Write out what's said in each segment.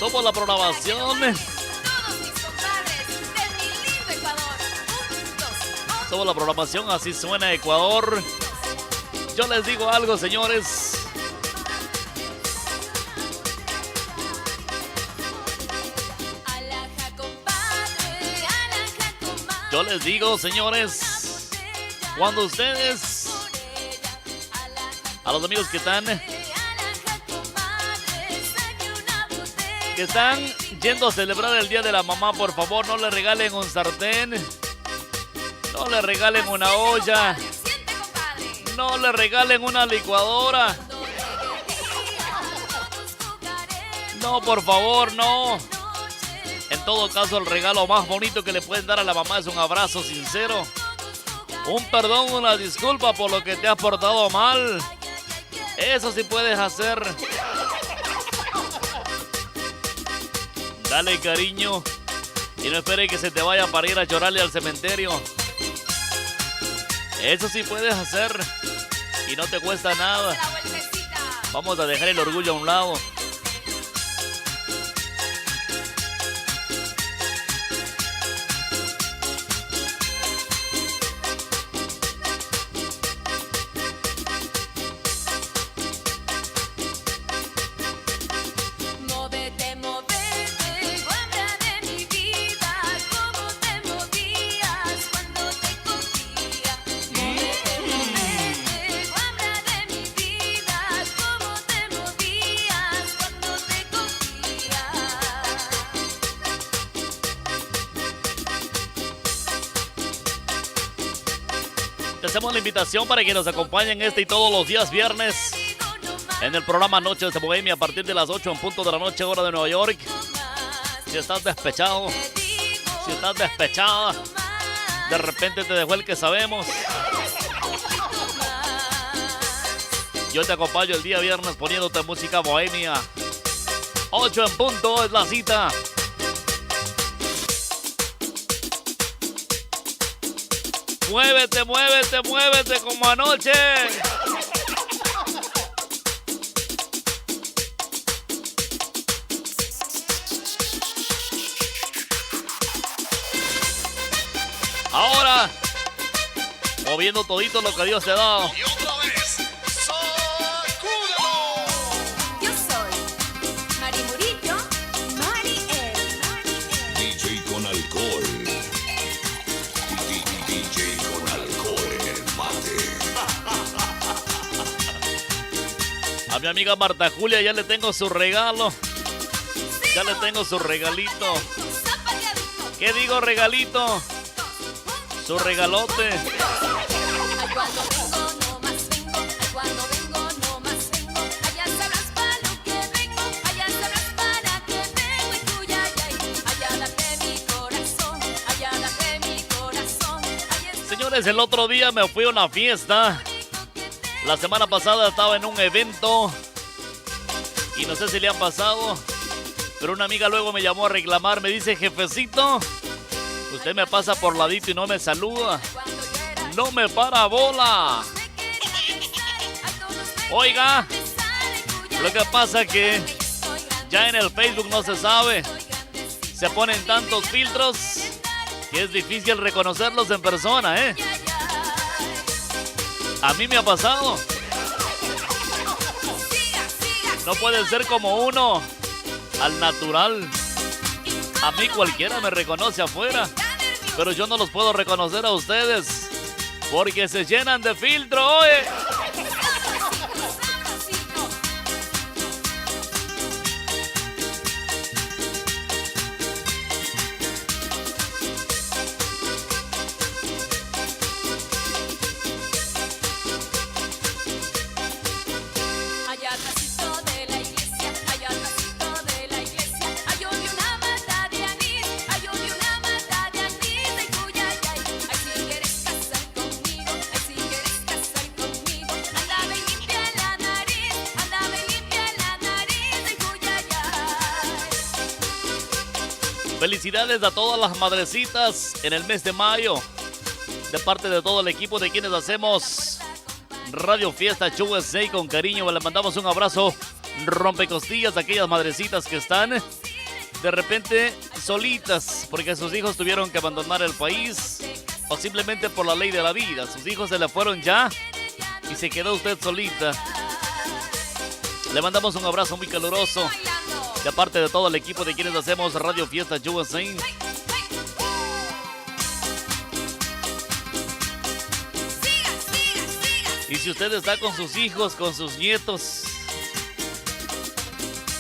Somos la programación. Somos la programación, así suena Ecuador. Yo les digo algo, señores. Yo les digo, señores, cuando ustedes, a los amigos que están yendo a celebrar el Día de la Mamá, por favor, no le regalen un sartén, no le regalen una olla, no le regalen una licuadora. No, por favor, no. En todo caso, el regalo más bonito que le pueden dar a la mamá es un abrazo sincero, un perdón, una disculpa por lo que te has portado mal. Eso sí puedes hacer. Dale cariño y no esperes que se te vaya para ir a llorarle al cementerio. Eso sí puedes hacer y no te cuesta nada. Vamos a dejar el orgullo a un lado. Hacemos la invitación para que nos acompañen este y todos los días viernes en el programa Noches de Bohemia a partir de las 8 en punto de la noche, hora de Nueva York. Si estás despechado, si estás despechada, de repente te dejó el que sabemos. Yo te acompaño el día viernes poniéndote música bohemia. 8 en punto es la cita. Muévete, muévete, muévete como anoche. Ahora, moviendo todito lo que Dios te ha dado. Y otra vez, sacúdelo. Yo soy Mari Murillo, Mariel. DJ con alcohol. DJ con alcohol en el mate. A mi amiga Marta Julia ya le tengo su regalo. Ya le tengo su regalito. ¿Qué digo regalito? Su regalote. Cuando vengo, no más vengo. Cuando vengo, no más vengo. Allá sabrás para lo que vengo. Allá sabrás para que vengo. Y tú ya, allá date mi corazón. Allá date mi corazón. Señores, el otro día me fui a una fiesta. La semana pasada estaba en un evento. Y no sé si le han pasado, pero una amiga luego me llamó a reclamar. Me dice, jefecito, usted me pasa por ladito y no me saluda. No me para bola. Oiga, lo que pasa que ya en el Facebook no se sabe. Se ponen tantos filtros que es difícil reconocerlos en persona, ¿eh? A mí me ha pasado. No puede ser como uno, al natural. A mí cualquiera me reconoce afuera, pero yo no los puedo reconocer a ustedes porque se llenan de filtro, oye. Allá atrásito de la iglesia, allá atrásito de la iglesia, hay una mata de anís, hay una mata de anís de cuyayay. Ay, si quieres casar conmigo, ay, si quieres casar conmigo, andame y limpia la nariz de cuyayay. Felicidades a todas las madrecitas en el mes de mayo, de parte de todo el equipo de quienes hacemos Radio Fiesta USA con cariño. Le mandamos un abrazo rompecostillas a aquellas madrecitas que están de repente solitas porque sus hijos tuvieron que abandonar el país o simplemente por la ley de la vida. Sus hijos se le fueron ya y se quedó usted solita. Le mandamos un abrazo muy caluroso de parte de todo el equipo de quienes hacemos Radio Fiesta USA. Y si usted está con sus hijos, con sus nietos,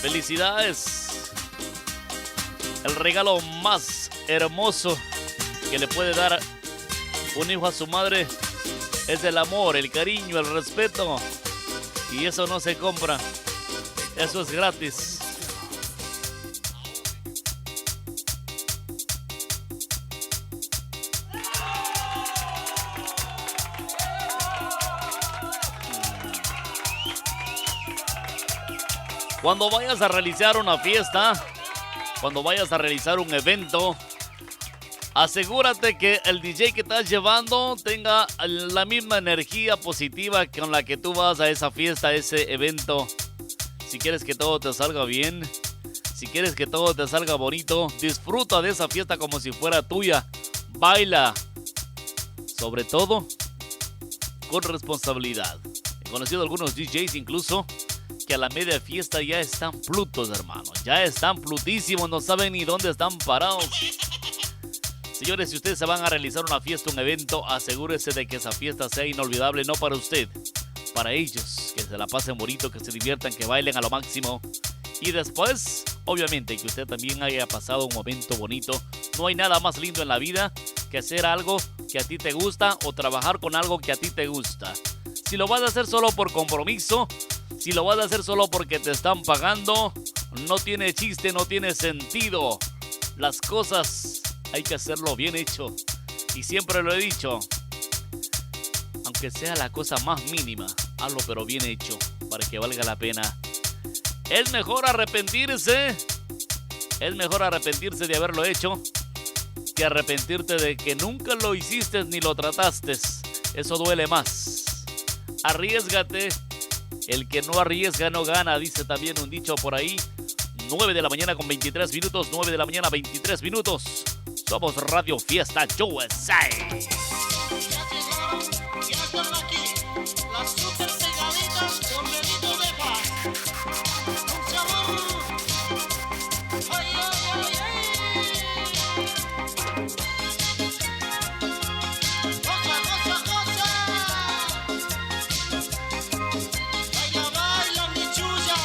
felicidades. El regalo más hermoso que le puede dar un hijo a su madre es el amor, el cariño, el respeto. Y eso no se compra. Eso es gratis. Cuando vayas a realizar una fiesta, cuando vayas a realizar un evento, asegúrate que el DJ que estás llevando tenga la misma energía positiva con la que tú vas a esa fiesta, a ese evento. Si quieres que todo te salga bien, si quieres que todo te salga bonito, disfruta de esa fiesta como si fuera tuya. Baila, sobre todo, con responsabilidad. He conocido algunos DJs incluso que a la media fiesta ya están plutos, hermano. Ya están plutísimos, no saben ni dónde están parados. Señores, si ustedes se van a realizar una fiesta, un evento, asegúrese de que esa fiesta sea inolvidable, no para usted, para ellos, que se la pasen bonito, que se diviertan, que bailen a lo máximo. Y después, obviamente, que usted también haya pasado un momento bonito. No hay nada más lindo en la vida que hacer algo que a ti te gusta o trabajar con algo que a ti te gusta. Si lo vas a hacer solo por compromiso, si lo vas a hacer solo porque te están pagando, no tiene chiste, no tiene sentido. Las cosas hay que hacerlo bien hecho. Y siempre lo he dicho, aunque sea la cosa más mínima, hazlo pero bien hecho para que valga la pena. Es mejor arrepentirse de haberlo hecho que arrepentirte de que nunca lo hiciste ni lo trataste. Eso duele más. Arriésgate. El que no arriesga no gana, dice también un dicho por ahí. 9 de la mañana con 23 minutos, 9 de la mañana 23 minutos. Somos Radio Fiesta USA. Ya están aquí, las super pegaditas con dedito de paz. Un sabor. Ay, ay, ay, ay. Goza, goza, goza. Baila, baila, mi chulla.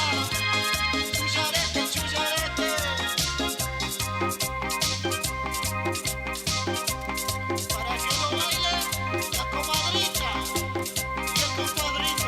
Chullarete, chullarete. Para que lo baile la comadrita y el compadrito.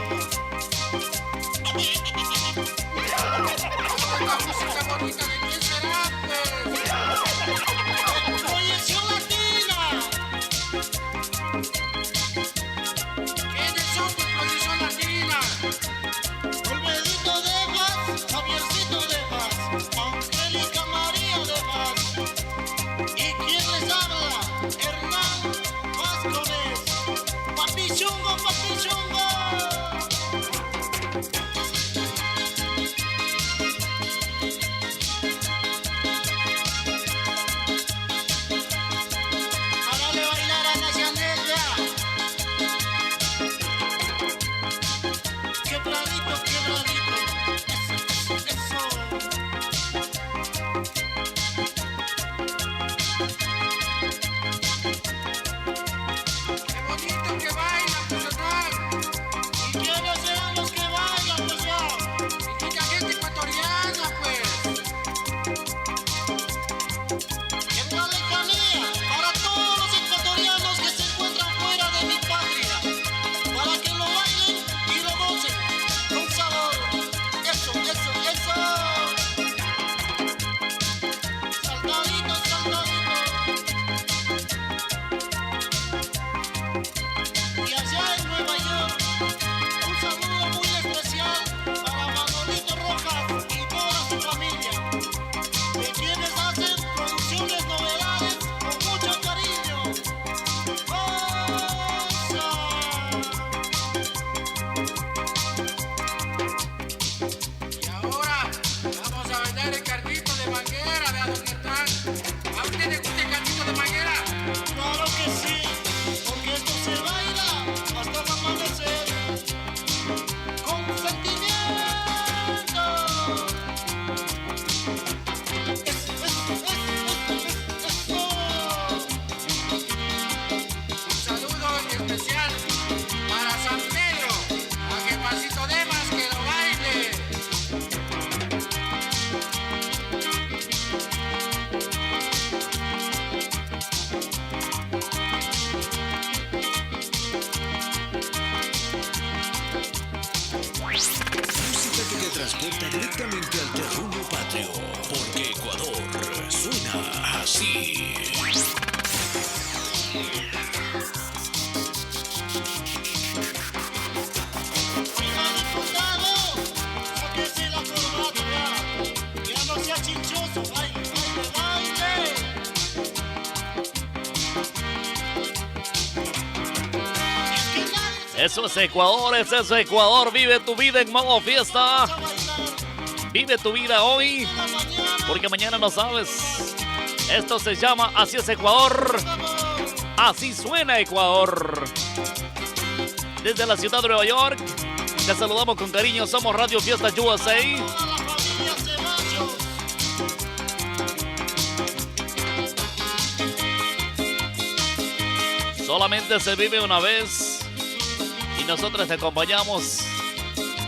conecta directamente al terruño patrio, porque Ecuador suena así. Oiga, diputado, sáquese la corbata ya. Ya no sea chinchoso, baile, baile, baile. Es que nadie se Eso es Ecuador, eso es Ecuador. Vive tu vida en modo fiesta. va a bailar Vive tu vida hoy, en la mañana. porque mañana no sabes. Esto se llama Así es Ecuador. Así suena Ecuador. Desde la ciudad de Nueva York, te saludamos con cariño. Somos Radio Fiesta USA. Toda la familia Ceballos. Solamente se vive una vez y nosotros te acompañamos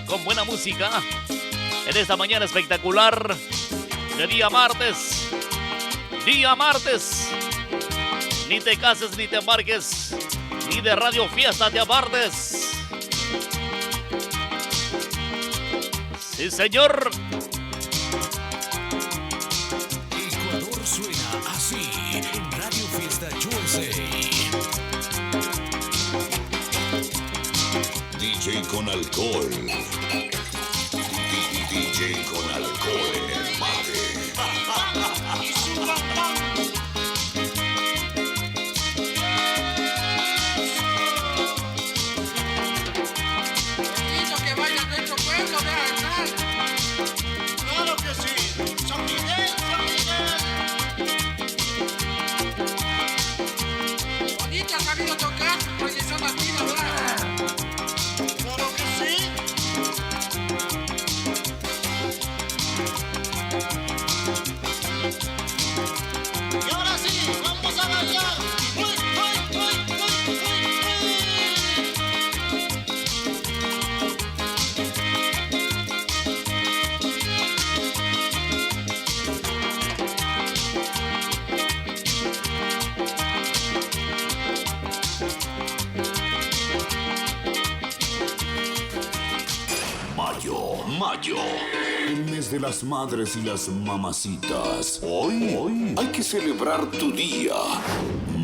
con buena música en esta mañana espectacular de día martes. Día martes. Ni te cases ni te embarques, ni de Radio Fiesta te apartes. Sí, señor. Ecuador suena así en Radio Fiesta USA. DJ con alcohol. DJ con alcohol en el mate. Y su papá. Que vaya a nuestro pueblo, deja estar. Claro que sí. San Miguel, San Miguel. Bonito ha sabido tocar, oye, son las vidas, ¿verdad? Claro que sí. Y ahora sí, vamos a bailar. ¡Uy, uy, uy, uy, uy, Mayo. El mes de las madres y las mamacitas. Hoy hay que celebrar tu día,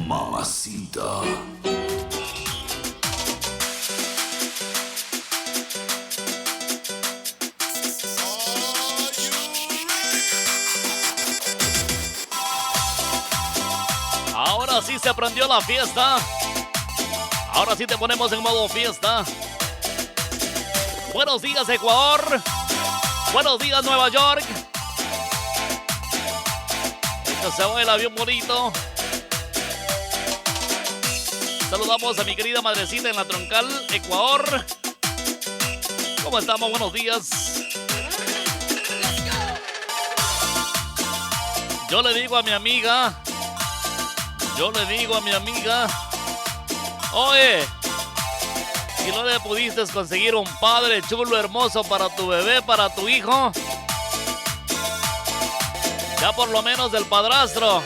mamacita. Ahora sí se prendió la fiesta. Ahora sí te ponemos en modo fiesta. Buenos días, Ecuador. Buenos días, Nueva York. Esto se baila bien bonito. Saludamos a mi querida madrecita en la Troncal, Ecuador. ¿Cómo estamos? Buenos días. Yo le digo a mi amiga. Oye, si no le pudiste conseguir un padre chulo, hermoso para tu bebé, para tu hijo, ya por lo menos del padrastro.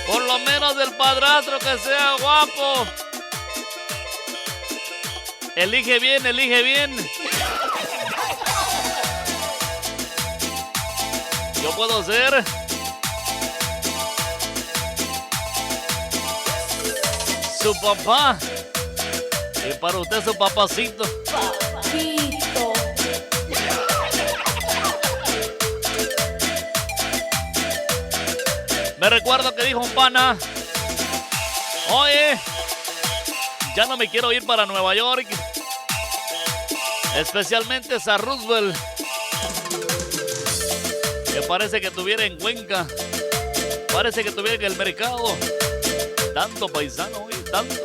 Por lo menos del padrastro que sea guapo. Elige bien, elige bien. Yo puedo ser su papá. Y para usted su papacito. Papito. Me recuerdo que dijo un pana: oye, ya no me quiero ir para Nueva York, especialmente a Roosevelt, que parece que tuviera en Cuenca, parece que tuviera en el mercado. Tanto paisano, oye, tanto.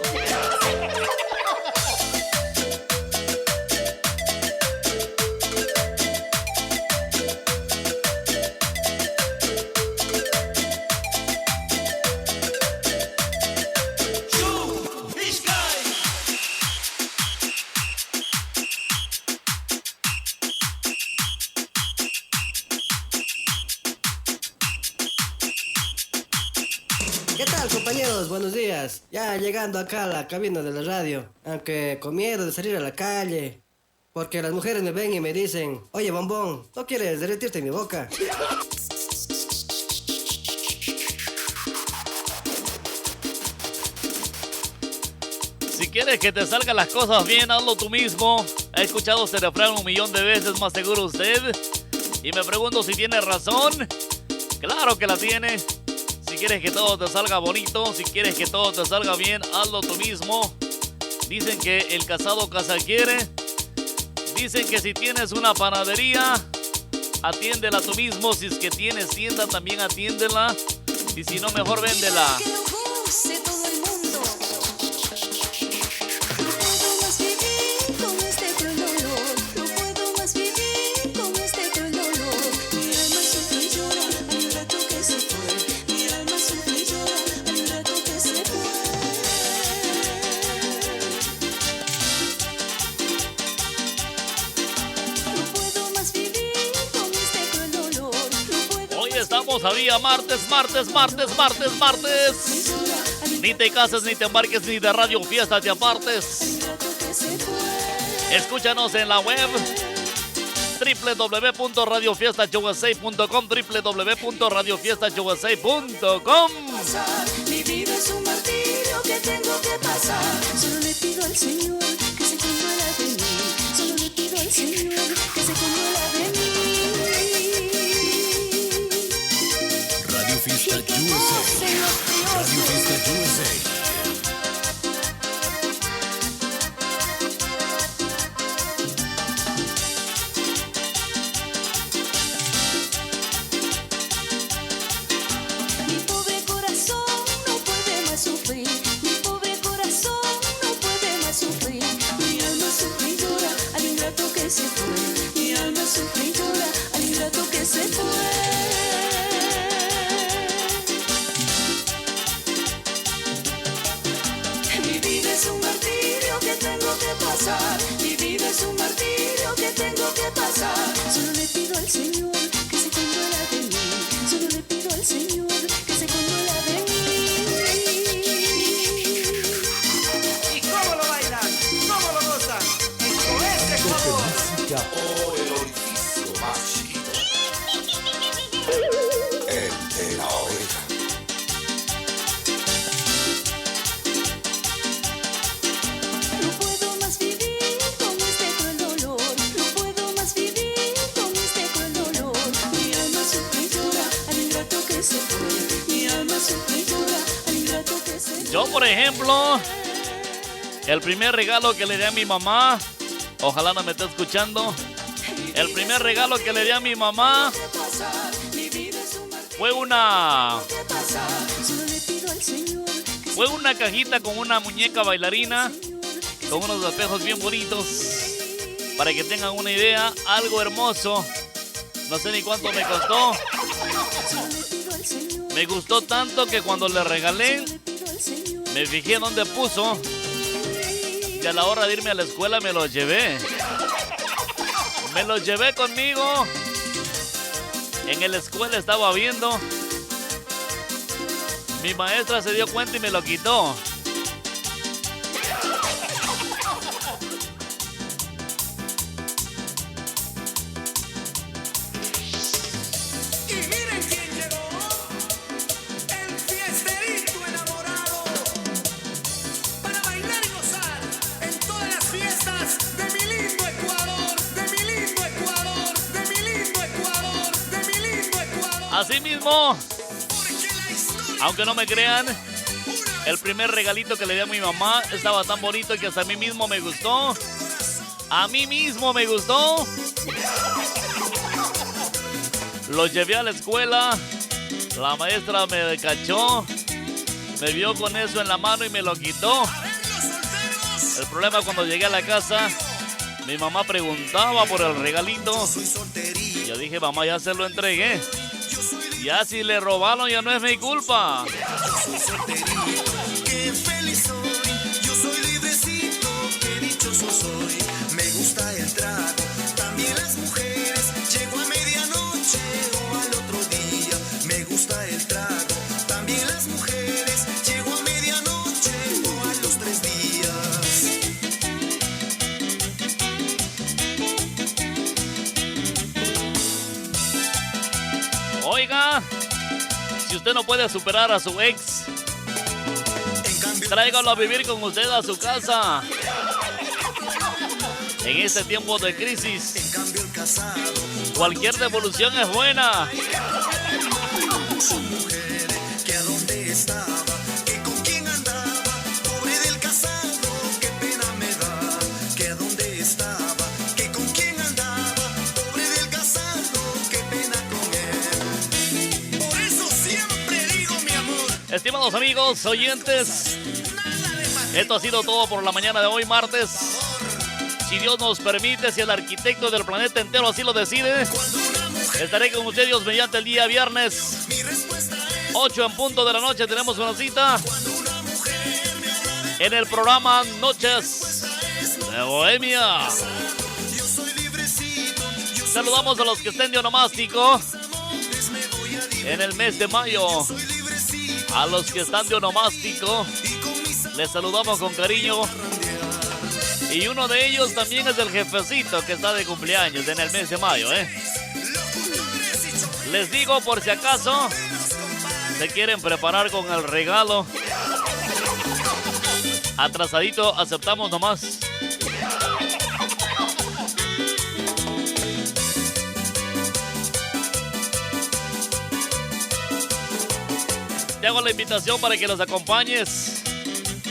¿Qué tal, compañeros? Buenos días. Ya llegando acá a la cabina de la radio, aunque con miedo de salir a la calle. Porque las mujeres me ven y me dicen, oye, bombón, ¿no quieres derretirte en mi boca? Si quieres que te salgan las cosas bien, hazlo tú mismo. He escuchado este refrán 1.000.000 de veces, más seguro usted. Y me pregunto si tiene razón. Claro que la tiene. Si quieres que todo te salga bonito, si quieres que todo te salga bien, hazlo tú mismo. Dicen que el casado casa quiere. Dicen que si tienes una panadería, atiéndela tú mismo. Si es que tienes tienda, también atiéndela. Y si no, mejor véndela. Que lo goce todo el mundo. No puedo más vivir con este cruel dolor. No puedo más vivir con este cruel dolor. Mi alma sufre y llora al rato que se fue. Mi alma sufre y llora al rato que se fue. No puedo más vivir con este cruel dolor. No puedo. Hoy estamos a día martes. Ni te cases, ni te embarques, ni de Radio Fiesta te apartes. Escúchanos en la web www.radiofiestausa.com, www.radiofiestausa.com. Mi vida es un martirio que tengo que pasar. Solo le pido al Señor que se conmuela de mí. Solo le pido al Señor que se conmuela de mí. Radio Fiesta Y que USA. gocen los Radio dioses. Fiesta USA. Mi pobre corazón no puede más sufrir. Mi pobre corazón no puede más sufrir. Mi alma sufre y llora al ingrato que se fue. Mi alma sufre y llora al ingrato que se fue. Mi vida es un martirio que tengo que pasar. Mi vida es un martirio que tengo que pasar. Solo le pido al Señor que se conmuela de mí. Solo le pido al Señor que se conmuela de mí. ¿Y cómo lo bailan? ¿Cómo lo gozan? Con este favor. Oh, el orificio más chido. El de la oreja. No puedo más vivir con este cruel dolor. No puedo más vivir con este cruel dolor. Mi alma sufre y llora al ingrato que se fue. Mi alma sufre y llora al ingrato que se fue. Yo, por ejemplo, el primer regalo que le di a mi mamá, ojalá no me esté escuchando. El primer regalo que le di a mi mamá Mi vida es un martirio fue una que pasar. Solo le pido al Señor que Fue una cajita con una muñeca bailarina, con unos espejos bien bonitos. Para que tengan una idea, algo hermoso. No sé ni cuánto me costó. solo le pido al Señor. Me gustó tanto que cuando le regalé, Le pido al Señor. me fijé dónde puso. Y a la hora de irme a la escuela me los llevé. Me los llevé conmigo. En la escuela estaba viendo. Mi maestra se dio cuenta y me lo quitó. Y miren quién llegó. El fiesterito enamorado. Para bailar y gozar en todas las fiestas de mi lindo Ecuador. De mi lindo Ecuador. De mi lindo Ecuador. De mi lindo Ecuador. Así mismo, Porque la historia aunque no me crean, una el primer regalito que le di a mi mamá estaba tan bonito que hasta a mí mismo me gustó. A mí mismo me gustó. Lo llevé a la escuela. La maestra me cachó. Me vio con eso en la mano y me lo quitó. vez los solteros. El problema cuando llegué a la casa, mi mamá preguntaba por el regalito. Soy solterito. Yo dije, mamá, ya se lo entregué. Ya si le robaron ya no es mi culpa. Qué feliz soy, yo soy librecito, qué dichoso soy. Me gusta el trago, también las mujeres. Llego a medianoche o al otro día. Me gusta el trago, también las mujeres. Llego a medianoche o a los 3 días. Oiga, si usted no puede superar a su ex, tráigalo a vivir con usted a su casa. En este tiempo de crisis, cualquier devolución es buena. Que a dónde estaba, que con quién andaba, pobre del casado, qué pena me da. Que a dónde estaba, que con quién andaba, pobre del casado, qué pena con él. Por eso siempre digo, mi amor, Estimados amigos, oyentes, esto ha sido todo por la mañana de hoy, martes. Si Dios nos permite, si el arquitecto del planeta entero así lo decide, estaré con ustedes Dios mediante el día viernes. 8 en punto de la noche tenemos una cita en el programa Noches de Bohemia. Saludamos a los que estén de onomástico en el mes de mayo. A los que están de onomástico, les saludamos con cariño. Y uno de ellos también es el jefecito que está de cumpleaños en el mes de mayo, Les digo por si acaso se quieren preparar con el regalo. Atrasadito, aceptamos nomás. Te hago la invitación para que nos acompañes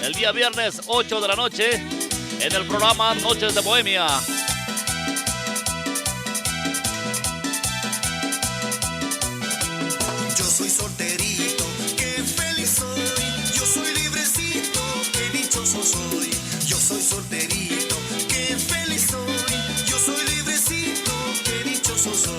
el día viernes 8 de la noche en el programa Noches de Bohemia. yo soy soltero.